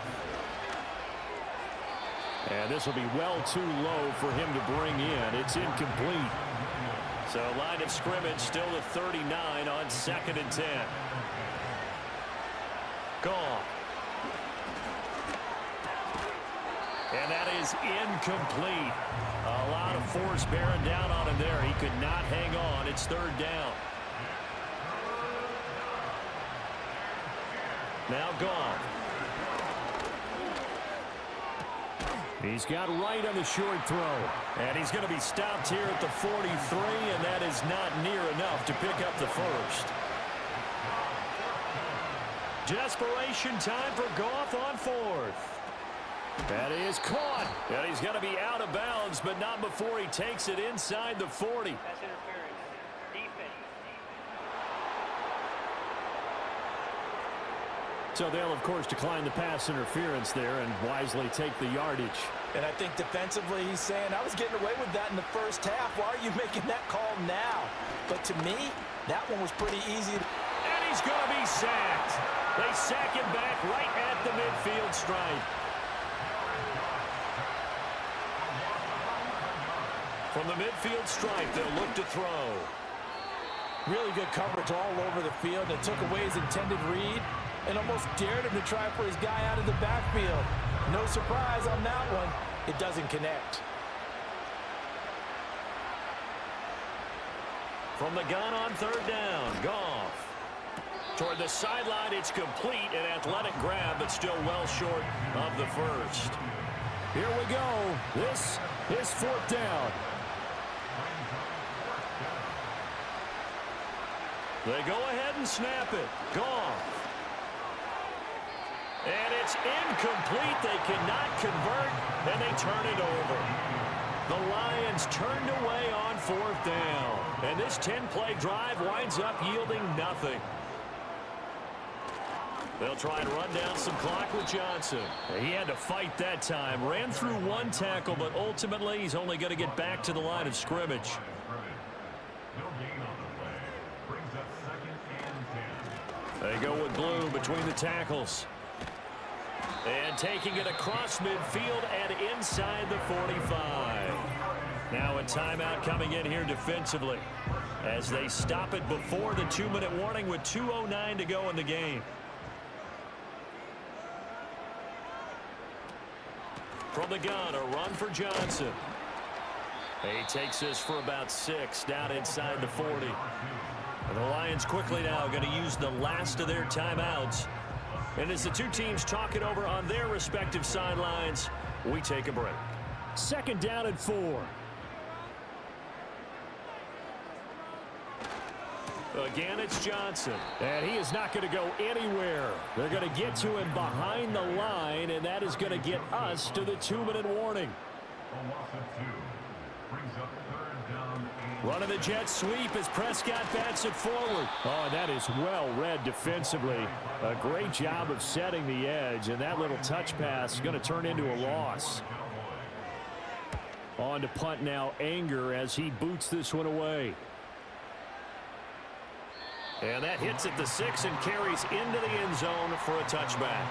And this will be well too low for him to bring in. It's incomplete. So line of scrimmage still at 39 on 2nd and 10. Goff. And that is incomplete. A lot of force bearing down on him there. He could not hang on. It's 3rd down. Now Goff. He's got right on the short throw. And he's going to be stopped here at the 43, and that is not near enough to pick up the first. Desperation time for Goff on 4th. That is caught. And he's going to be out of bounds, but not before he takes it inside the 40. That's interference. Defense. So they'll, of course, decline the pass interference there and wisely take the yardage. And I think defensively he's saying, I was getting away with that in the first half. Why are you making that call now? But to me, that one was pretty easy. And he's going to be sacked. They sack him back right at the midfield stripe. From the midfield stripe, they'll look to throw. Really good coverage all over the field. It took away his intended read and almost dared him to try for his guy out of the backfield. No surprise on that one. It doesn't connect. From the gun on 3rd down, Goff. Toward the sideline, it's complete. An athletic grab, but still well short of the first. Here we go. This is 4th down. They go ahead and snap it. Goff. And it's incomplete. They cannot convert, and they turn it over. The Lions turned away on 4th down. And this 10-play drive winds up yielding nothing. They'll try and run down some clock with Johnson. He had to fight that time. Ran through one tackle, but ultimately he's only going to get back to the line of scrimmage. They go with blue between the tackles. And taking it across midfield and inside the 45. Now a timeout coming in here defensively as they stop it before the 2-minute warning with 2:09 to go in the game. From the gun, a run for Johnson. He takes this for about 6 down inside the 40. And the Lions quickly now going to use the last of their timeouts. And as the two teams talk it over on their respective sidelines, we take a break. 2nd down and 4. Again, it's Johnson. And he is not going to go anywhere. They're going to get to him behind the line, and that is going to get us to the 2-minute warning. Running the jet sweep as Prescott bats it forward. Oh, and that is well read defensively. A great job of setting the edge, and that little touch pass is going to turn into a loss. On to punt now, Anger, as he boots this one away. And that hits at the 6 and carries into the end zone for a touchback.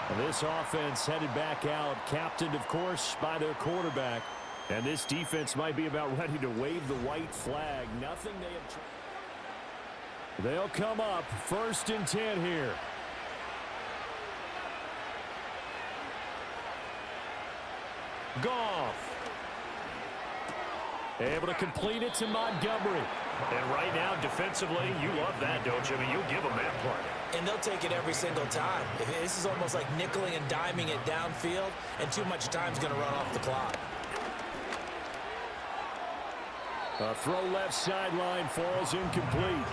And this offense headed back out, captained, of course, by their quarterback. And this defense might be about ready to wave the white flag. Nothing they have. They'll come up 1st and 10 here. Goff. Able to complete it to Montgomery. And right now, defensively, you love that, don't you? I mean, you'll give them that play. And they'll take it every single time. This is almost like nickeling and diming it downfield, and too much time's going to run off the clock. A throw left sideline falls incomplete.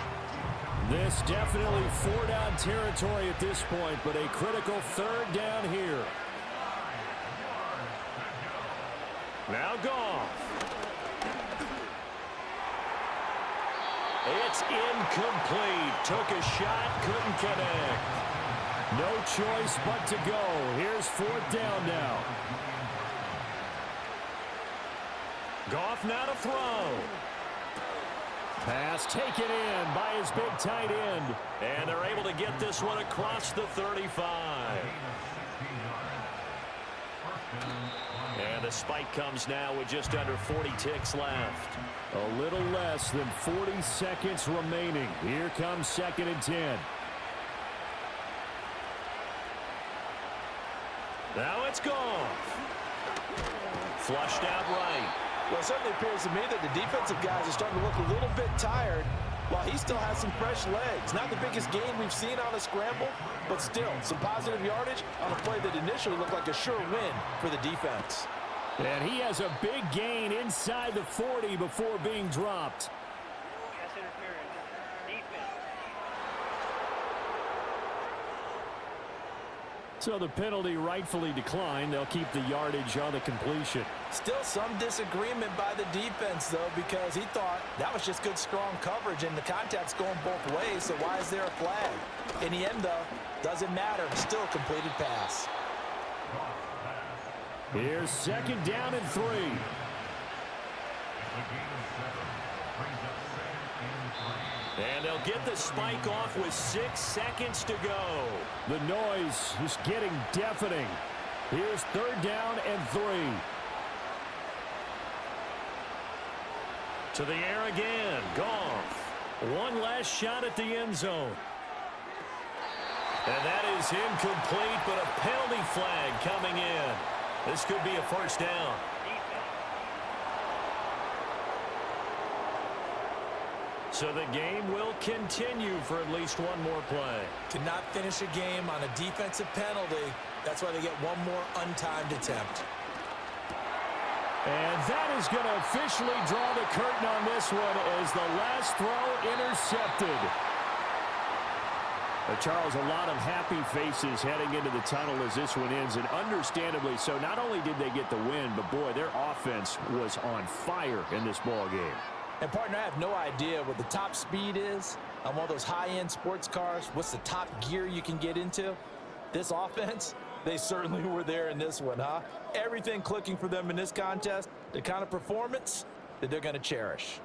This definitely 4-down territory at this point, but a critical 3rd down here. Now Goff. It's incomplete. Took a shot, couldn't connect. No choice but to go. Here's 4th down now. Goff now to throw. Pass taken in by his big tight end. And they're able to get this one across the 35. And the spike comes now with just under 40 ticks left. A little less than 40 seconds remaining. Here comes 2nd and 10. Now it's gone. Flushed out right. Well, it certainly appears to me that the defensive guys are starting to look a little bit tired while he still has some fresh legs. Not the biggest gain we've seen on a scramble, but still some positive yardage on a play that initially looked like a sure win for the defense. And he has a big gain inside the 40 before being dropped. Pass interference. Defense. So the penalty rightfully declined. They'll keep the yardage on the completion. Still some disagreement by the defense, though, because he thought that was just good, strong coverage, and the contact's going both ways, so why is there a flag? In the end, though, doesn't matter. Still a completed pass. Here's 2nd down and 3. And they'll get the spike off with 6 seconds to go. The noise is getting deafening. Here's 3rd down and 3. To the air again. Goff. One last shot at the end zone. And that is incomplete, but a penalty flag coming in. This could be a 1st down. So the game will continue for at least one more play. To not finish a game on a defensive penalty, that's why they get one more untimed attempt. And that is going to officially draw the curtain on this one as the last throw intercepted. Charles, a lot of happy faces heading into the tunnel as this one ends, and understandably so. Not only did they get the win, but boy, their offense was on fire in this ball game. And partner, I have no idea what the top speed is on one of those high-end sports cars. What's the top gear you can get into? This offense, they certainly were there in this one, huh? Everything clicking for them in this contest, the kind of performance that they're going to cherish.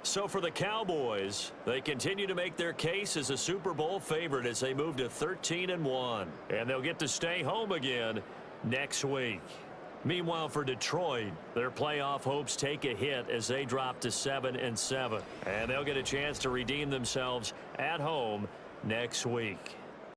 So for the Cowboys, they continue to make their case as a Super Bowl favorite as they move to 13-1. And they'll get to stay home again next week. Meanwhile, for Detroit, their playoff hopes take a hit as they drop to 7-7. And they'll get a chance to redeem themselves at home next week.